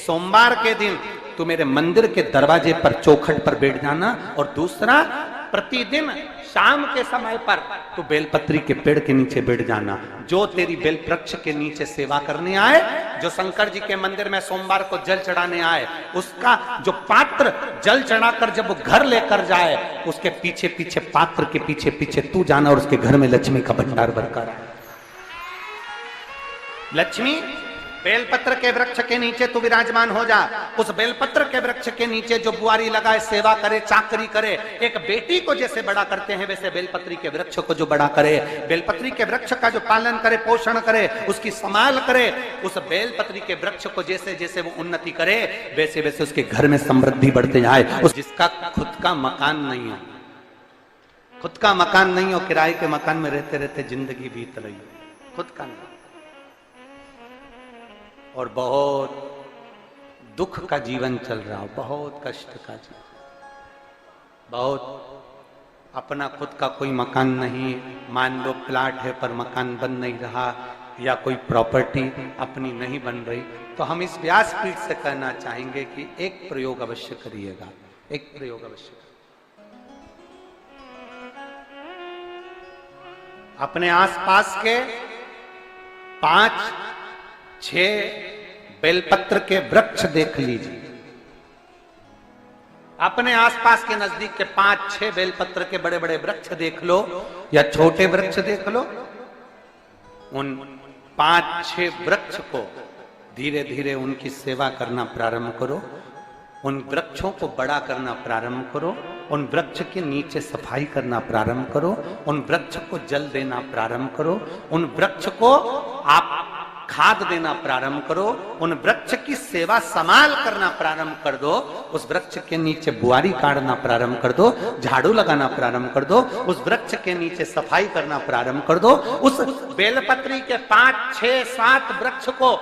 सोमवार के दिन तू मेरे मंदिर के दरवाजे पर चौखट पर बैठ जाना, और दूसरा प्रतिदिन शाम के समय पर तू बेलपत्री के पेड़ के नीचे बैठ जाना। जो तेरी बेल वृक्ष के नीचे सेवा करने आए, जो शंकर जी के मंदिर में सोमवार को जल चढ़ाने आए, उसका जो पात्र जल चढ़ाकर जब वो घर लेकर जाए, उसके पीछे पीछे पात्र के पीछे पीछे तू जाना और उसके घर में लक्ष्मी का भंडार भरकर आए। लक्ष्मी बेलपत्र के वृक्ष के नीचे तू विराजमान हो जा। उस बेलपत्र के वृक्ष के नीचे जो बुआरी लगाए, सेवा करे, चाकरी करे, एक बेटी को जैसे बड़ा करते हैं वैसे बेलपत्री के वृक्ष को जो बड़ा करे, बेलपत्री के वृक्ष का जो पालन करे, पोषण करे, उसकी संभाल करे, उस बेलपत्री के वृक्ष को जैसे जैसे वो उन्नति करे, वैसे वैसे उसके घर में समृद्धि बढ़ते जाए। उस जिसका खुद का मकान नहीं हो, खुद का मकान नहीं हो, किराए के मकान में रहते रहते जिंदगी बीत रही हो, खुद का नहीं, और बहुत दुख का जीवन चल रहा हो, बहुत कष्ट का जीवन, बहुत अपना खुद का कोई मकान नहीं, मान लो प्लाट है पर मकान बन नहीं रहा, या कोई प्रॉपर्टी अपनी नहीं बन रही, तो हम इस व्यासपीठ से कहना चाहेंगे कि एक प्रयोग अवश्य करिएगा, एक प्रयोग अवश्य करिए। अपने आसपास के 5-6 बेलपत्र के वृक्ष देख लीजिए, अपने आसपास के नजदीक के 5-6 बेलपत्र के बड़े बड़े वृक्ष देख लो या छोटे वृक्ष देख लो। उन 5-6 वृक्ष को धीरे धीरे उनकी सेवा करना प्रारंभ करो, उन वृक्षों को बड़ा करना प्रारंभ करो, उन वृक्ष के नीचे सफाई करना प्रारंभ करो, उन वृक्ष को जल देना प्रारंभ करो, उन वृक्ष को आप खाद देना प्रारंभ करो, उन वृक्ष की सेवा संभाल करना प्रारंभ कर दो, उस वृक्ष के नीचे बुआरी काटना प्रारंभ कर दो, झाड़ू लगाना प्रारंभ कर दो, उस वृक्ष के नीचे सफाई करना प्रारंभ कर दो। उस बेलपत्री के 5-6-7 वृक्ष को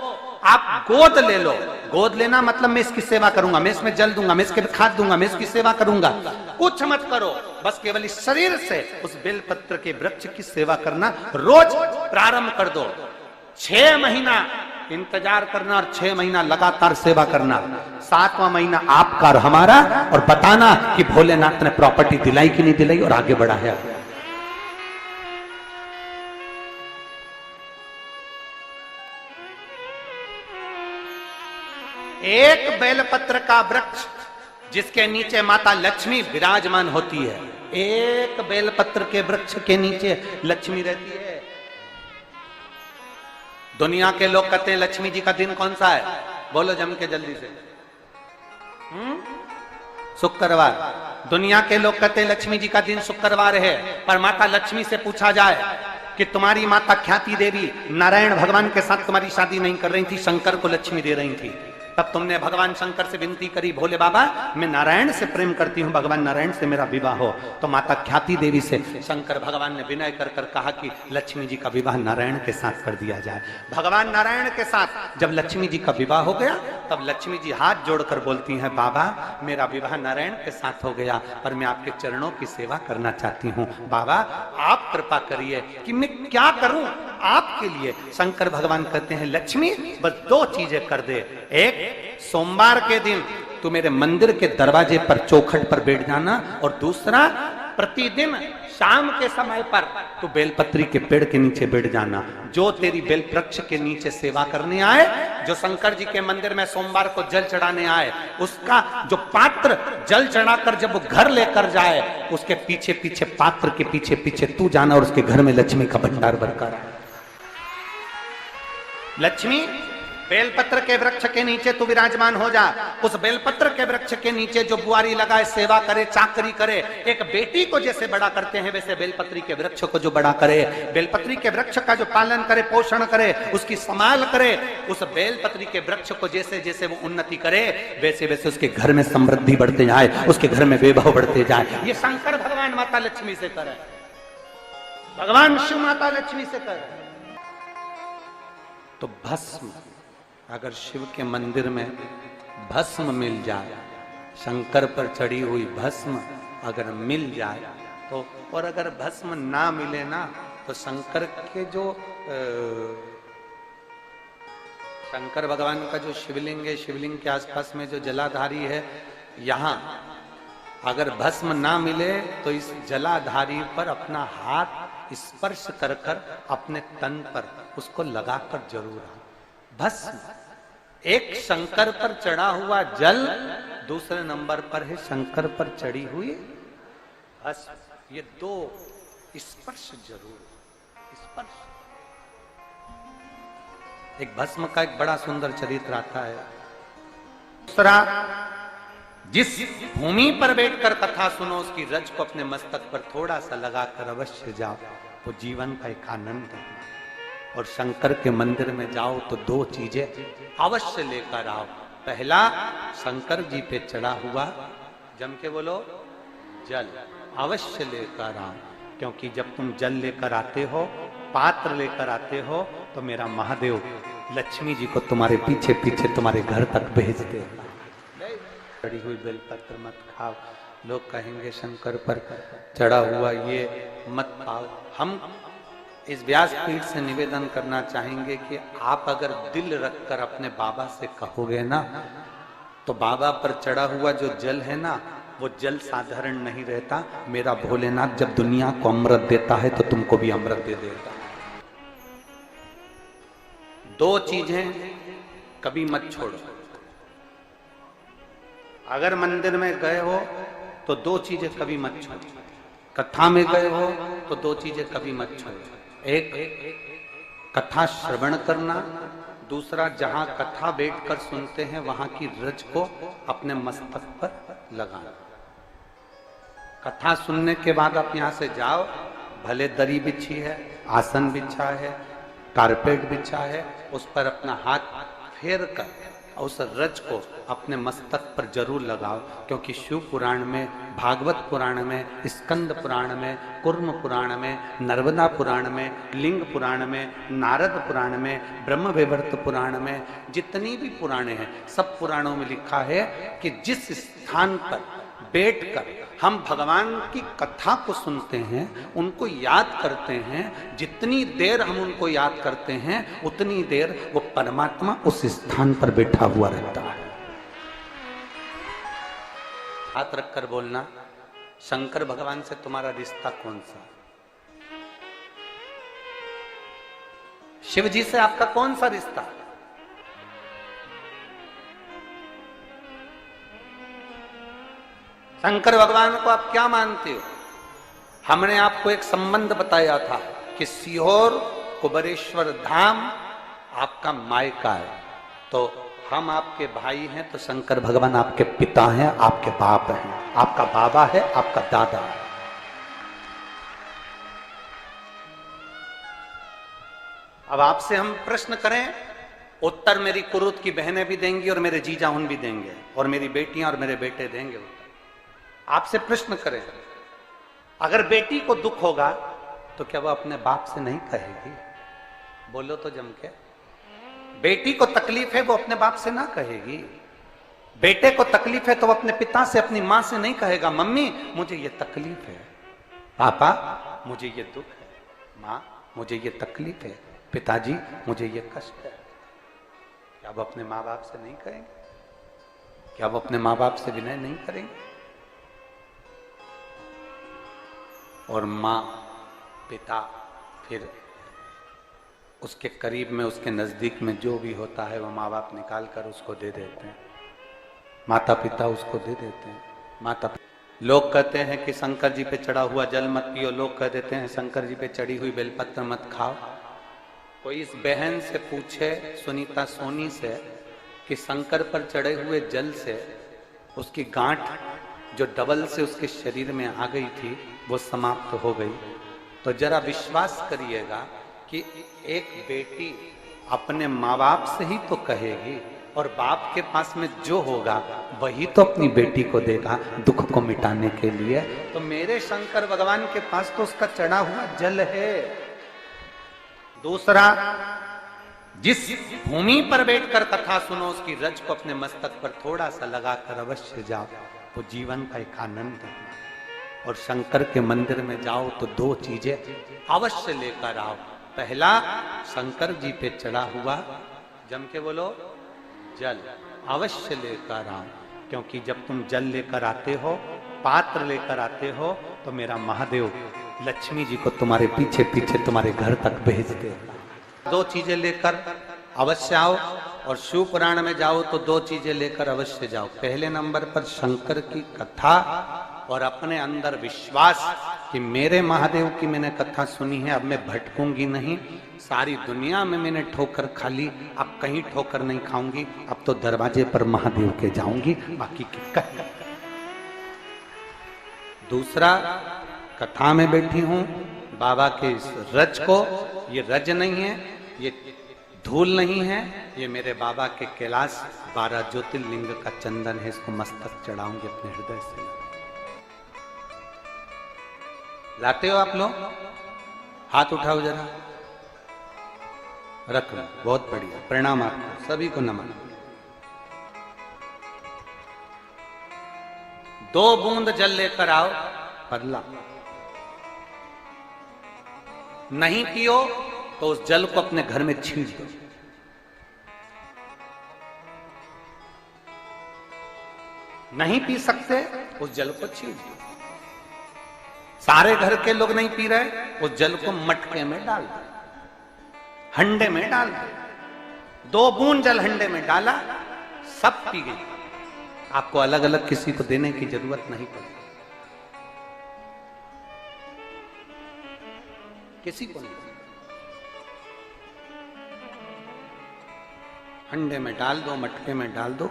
आप गोद ले लो। गोद लेना मतलब मैं इसकी सेवा करूंगा, मैं इसमें जल दूंगा, मैं इसके खाद दूंगा, मैं इसकी सेवा करूंगा, कुछ मत करो, बस केवल इस शरीर से उस बेलपत्र के वृक्ष की सेवा करना रोज प्रारंभ कर दो। 6 महीना इंतजार करना और 6 महीना लगातार सेवा करना, 7वां महीना आपका और हमारा, और बताना कि भोलेनाथ ने प्रॉपर्टी दिलाई कि नहीं दिलाई और आगे बढ़ा है। एक बेलपत्र का वृक्ष जिसके नीचे माता लक्ष्मी विराजमान होती है, एक बेलपत्र के वृक्ष के नीचे लक्ष्मी रहती है। दुनिया के लोग कहते हैं लक्ष्मी जी का दिन कौन सा है, बोलो जम के जल्दी से। शुक्रवार। दुनिया के लोग कहते हैं लक्ष्मी जी का दिन शुक्रवार है, पर माता लक्ष्मी से पूछा जाए कि तुम्हारी माता ख्याति देवी नारायण भगवान के साथ तुम्हारी शादी नहीं कर रही थी, शंकर को लक्ष्मी दे रही थी, तब तुमने भगवान शंकर से विनती करी, भोले बाबा मैं नारायण से प्रेम करती हूं, भगवान नारायण से मेरा विवाह हो। तो माता ख्याति देवी से शंकर भगवान ने विनय कर कर कहा कि लक्ष्मी जी का विवाह नारायण के साथ कर दिया जाए। भगवान नारायण के साथ जब लक्ष्मी जी का विवाह हो गया, तब लक्ष्मी जी हाथ जोड़कर बोलती हैं, बाबा मेरा विवाह नारायण के साथ हो गया, पर मैं आपके चरणों की सेवा करना चाहती हूँ, बाबा आप कृपा करिए कि मैं क्या करूं आपके लिए। शंकर भगवान कहते हैं लक्ष्मी बस 2 चीजें कर दे, एक सोमवार के दिन तू मेरे मंदिर के दरवाजे पर चौखट पर बैठ जाना, और दूसरा प्रतिदिन शाम के समय पर तू बेलपत्री के पेड़ के नीचे बैठ जाना। जो तेरी बेल वृक्ष के नीचे सेवा करने आए, जो शंकर जी के मंदिर में सोमवार को जल चढ़ाने आए, उसका जो पात्र जल चढ़ाकर जब वो घर लेकर जाए, उसके पीछे पीछे पात्र के पीछे पीछे तू जाना और उसके घर में लक्ष्मी का भंडार भरकर आए। लक्ष्मी बेलपत्र के वृक्ष के नीचे तू विराजमान हो जा। उस बेलपत्र के वृक्ष के नीचे जो बुआरी लगाए, सेवा करे, चाकरी करे, एक बेटी को जैसे बड़ा करते हैं वैसे बेलपत्री के वृक्ष को जो बड़ा करे, बेलपत्री के वृक्ष का जो पालन करे, पोषण करे, उसकी संभाल करे, उस बेलपत्री के वृक्ष को जैसे जैसे वो उन्नति करे, वैसे वैसे उसके घर में समृद्धि बढ़ते जाए, उसके घर में वैभव बढ़ते जाए। ये शंकर भगवान माता लक्ष्मी से करे, भगवान शिव माता लक्ष्मी से करे। तो भस्म, अगर शिव के मंदिर में भस्म मिल जाए, शंकर पर चढ़ी हुई भस्म अगर मिल जाए तो, और अगर भस्म ना मिले ना, तो शंकर के जो शंकर भगवान का जो शिवलिंग है, शिवलिंग के आसपास में जो जलाधारी है, यहाँ अगर भस्म ना मिले तो इस जलाधारी पर अपना हाथ स्पर्श कर कर अपने तन पर उसको लगाकर जरूर आओ। भस्म, एक शंकर पर चढ़ा हुआ जल, दूसरे नंबर पर है शंकर पर चढ़ी हुई भस्म। ये दो स्पर्श जरूर, स्पर्श। एक भस्म का एक बड़ा सुंदर चरित्र आता है। दूसरा, जिस भूमि पर बैठकर कथा सुनो उसकी रज को अपने मस्तक पर थोड़ा सा लगाकर अवश्य जाओ, तो जीवन का एक आनंद है। और शंकर के मंदिर में जाओ तो दो चीजें अवश्य लेकर आओ। पहला, शंकर जी पे चढ़ा हुआ, जम के बोलो, जल अवश्य लेकर आओ। क्योंकि जब तुम जल लेकर आते हो, पात्र लेकर आते हो, तो मेरा महादेव लक्ष्मी जी को तुम्हारे पीछे पीछे तुम्हारे घर तक भेजते हैं। चढ़ी हुई बेलपत्र मत खाओ, लोग कहेंगे शंकर पर चढ़ा हुआ ये मत खाओ। हम इस व्यासपीठ से निवेदन करना चाहेंगे कि आप अगर दिल रखकर अपने बाबा से कहोगे ना, तो बाबा पर चढ़ा हुआ जो जल है ना, वो जल साधारण नहीं रहता। मेरा भोलेनाथ जब दुनिया को अमृत देता है तो तुमको भी अमृत दे देता है। दो चीजें कभी मत छोड़ो। अगर मंदिर में गए हो तो दो चीजें कभी मत छोड़ो। कथा में गए हो तो दो चीजें कभी मत छोड़ो। एक, कथा श्रवण करना। दूसरा, जहां कथा बैठकर सुनते हैं वहां की रज को अपने मस्तक पर लगाना। कथा सुनने के बाद आप यहां से जाओ, भले दरी बिछी है, आसन बिछा है, कारपेट बिछा है, उस पर अपना हाथ फेर कर उस रज को अपने मस्तक पर जरूर लगाओ। क्योंकि शिव पुराण में, भागवत पुराण में, स्कंद पुराण में, कुर्म पुराण में, नर्मदा पुराण में, लिंग पुराण में, नारद पुराण में, ब्रह्म वैवर्त पुराण में, जितनी भी पुराणे हैं, सब पुराणों में लिखा है कि जिस स्थान पर बैठकर हम भगवान की कथा को सुनते हैं, उनको याद करते हैं, जितनी देर हम उनको याद करते हैं उतनी देर वो परमात्मा उस स्थान पर बैठा हुआ रहता है। हाथ रखकर बोलना, शंकर भगवान से तुम्हारा रिश्ता कौन सा? शिव जी से आपका कौन सा रिश्ता? शंकर भगवान को आप क्या मानते हो? हमने आपको एक संबंध बताया था कि सीहोर कुबेरेश्वर धाम आपका मायका है, तो हम आपके भाई हैं, तो शंकर भगवान आपके पिता हैं, आपके बाप हैं, आपका बाबा है, आपका दादा है। अब आपसे हम प्रश्न करें, उत्तर मेरी कुरुत की बहनें भी देंगी और मेरे जीजा उन भी देंगे और मेरी बेटियां और मेरे बेटे देंगे। आपसे प्रश्न करें, अगर बेटी को दुख होगा तो क्या वो अपने बाप से नहीं कहेगी? बोलो तो जम के। बेटी को तकलीफ है वो अपने बाप से ना कहेगी। बेटे को तकलीफ है तो वो अपने पिता से, अपनी मां से नहीं कहेगा, मम्मी मुझे ये तकलीफ है, पापा मुझे ये दुख है, मां मुझे ये तकलीफ है, पिताजी मुझे ये कष्ट है। क्या वो अपने माँ बाप से नहीं कहेंगे? क्या वो अपने माँ बाप से विनय नहीं करेंगे? और माँ, पिता, फिर उसके करीब में, उसके नजदीक में जो भी होता है वो माँ बाप निकाल कर उसको दे देते हैं, माता पिता उसको दे देते हैं। माता लोग कहते हैं कि शंकर जी पे चढ़ा हुआ जल मत पियो, लोग कह देते हैं शंकर जी पे चढ़ी हुई बेलपत्र मत खाओ। कोई इस बहन से पूछे, सुनीता सोनी से, कि शंकर पर चढ़े हुए जल से उसकी गांठ जो डबल से उसके शरीर में आ गई थी वो समाप्त हो गई, तो जरा विश्वास करिएगा कि एक बेटी अपने माँ बाप से ही तो कहेगी, और बाप के पास में जो होगा वही तो अपनी बेटी को देगा दुख को मिटाने के लिए। तो मेरे शंकर भगवान के पास तो उसका चढ़ा हुआ जल है। दूसरा, जिस भूमि पर बैठकर कथा सुनो उसकी रज को अपने मस्तक पर थोड़ा सा लगाकर अवश्य जाओ, तो जीवन का एक आनंद है। और शंकर के मंदिर में जाओ तो दो चीजें अवश्य लेकर आओ। पहला, शंकर जी पे चढ़ा हुआ जम के बोलो, जल अवश्य लेकर आओ, क्योंकि जब तुम जल लेकर आते हो, पात्र लेकर आते हो, तो मेरा महादेव लक्ष्मी जी को तुम्हारे पीछे पीछे तुम्हारे घर तक भेजते हो। दो चीजें लेकर अवश्य आओ, और शिव पुराण में जाओ तो दो चीजें लेकर अवश्य जाओ। पहले नंबर पर शंकर की कथा और अपने अंदर विश्वास कि मेरे महादेव की मैंने कथा सुनी है, अब मैं भटकूंगी नहीं। सारी दुनिया में मैंने ठोकर खा ली, अब कहीं ठोकर नहीं खाऊंगी, अब तो दरवाजे पर महादेव के जाऊंगी, बाकी की कहीं। दूसरा, कथा में बैठी हूं बाबा के इस रज को, ये रज नहीं है, ये धूल नहीं है, ये मेरे बाबा के कैलाश 12 ज्योतिर्लिंग का चंदन है, इसको मस्तक चढ़ाऊंगी अपने हृदय से। लाते हो आप लोग? हाथ उठाओ जरा, रख लो, बहुत बढ़िया, प्रणाम आपको सभी को, नमन। 2 बूंद जल लेकर आओ, पगला नहीं पियो तो उस जल को अपने घर में छींट दो। नहीं पी सकते, उस जल को छींट दो। सारे घर के लोग नहीं पी रहे, उस जल को मटके में डाल दो, हंडे में डाल दो। 2 बूंद जल हंडे में डाला, सब पी गई। आपको अलग अलग किसी को देने की जरूरत नहीं पड़ी, किसी को नहीं। हंडे में डाल दो, मटके में डाल दो,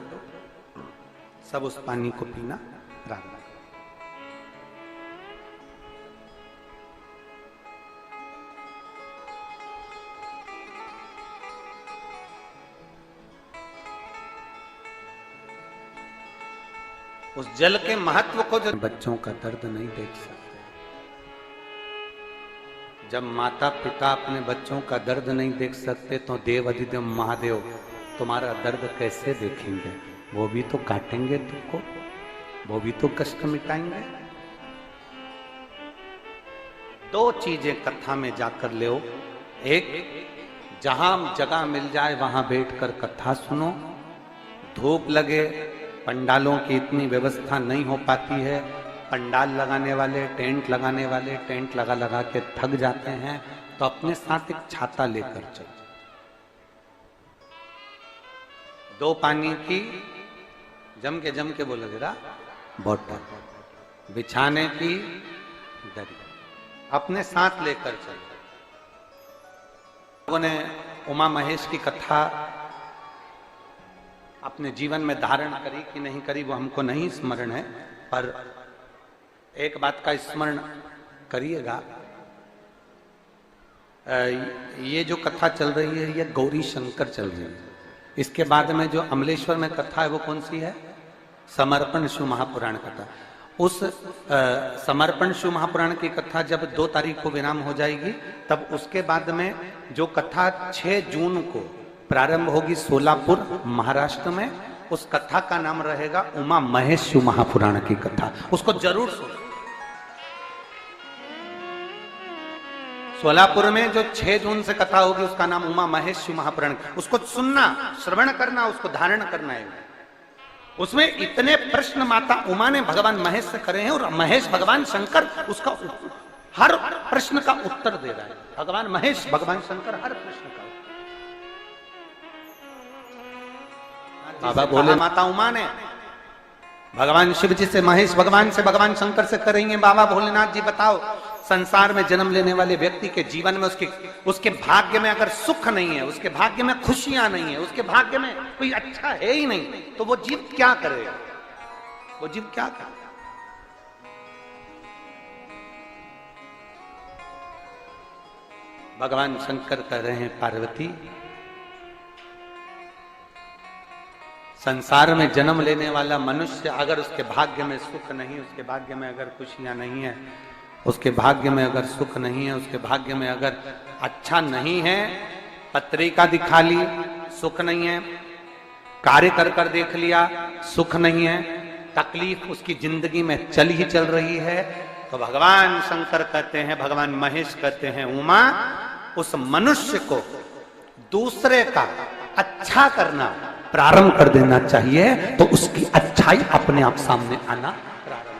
सब उस पानी को पीना रात। उस जल के महत्व को जो बच्चों का दर्द नहीं देख सकते, जब माता पिता अपने बच्चों का दर्द नहीं देख सकते, तो देव अधिदेव महादेव तुम्हारा दर्द कैसे देखेंगे? वो भी तो काटेंगे तुमको, वो भी तो कष्ट मिटाएंगे। 2 चीजें कथा में जाकर ले। एक, जहां जगह मिल जाए वहां बैठकर कथा सुनो। धूप लगे, पंडालों की इतनी व्यवस्था नहीं हो पाती है, पंडाल लगाने वाले, टेंट लगाने वाले टेंट लगा लगा के थक जाते हैं, तो अपने साथ एक छाता लेकर चलो। 2 पानी की जम के बोलो जरा, बोतल, बिछाने की दरी अपने साथ लेकर चलो। लोगों ने उमा महेश की कथा अपने जीवन में धारण करी कि नहीं करी वो हमको नहीं स्मरण है, पर एक बात का स्मरण करिएगा, ये जो कथा चल रही है ये गौरी शंकर चल रही है। इसके बाद में जो अमलेश्वर में कथा है वो कौन सी है? समर्पण शिव महापुराण कथा। उस समर्पण शिव महापुराण की कथा जब 2 तारीख को विराम हो जाएगी, तब उसके बाद में जो कथा 6 जून को प्रारंभ होगी सोलापुर महाराष्ट्र में, उस कथा का नाम रहेगा उमा महेश शिव महापुराण की कथा। उसको जरूर सुनो। सोलापुर में जो 6 जून से कथा होगी उसका नाम उमा महेश शिव महापुराण। उसको सुनना, श्रवण करना, उसको धारण करना है। उसमें इतने प्रश्न माता उमा ने भगवान महेश से करे हैं, और महेश भगवान शंकर उसका हर प्रश्न का उत्तर दे रहा है। भगवान महेश भगवान शंकर हर प्रश्न का। बाबा बोले माता उमा ने भगवान शिव जी से, महेश भगवान से, भगवान शंकर से करेंगे, बाबा भोलेनाथ जी बताओ, संसार में जन्म लेने वाले व्यक्ति के जीवन में उसके भाग्य में अगर सुख नहीं है, उसके भाग्य में खुशियां नहीं है, उसके भाग्य में कोई अच्छा है ही नहीं, तो वो जीव क्या करेगा? वो जीव क्या करेगा? भगवान शंकर कह रहे हैं, पार्वती, संसार में जन्म लेने वाला मनुष्य अगर उसके भाग्य में सुख नहीं, उसके भाग्य में अगर खुशियां नहीं है, उसके भाग्य में अगर सुख नहीं है, उसके भाग्य में अगर अच्छा नहीं है, पत्रिका दिखा ली सुख नहीं है, कार्य कर कर देख लिया सुख नहीं है, तकलीफ उसकी जिंदगी में चल ही चल रही है, तो भगवान शंकर कहते हैं, भगवान महेश कहते हैं, उमा, उस मनुष्य को दूसरे का अच्छा करना प्रारंभ कर देना चाहिए, तो उसकी अच्छाई अपने आप सामने आना प्रारंभ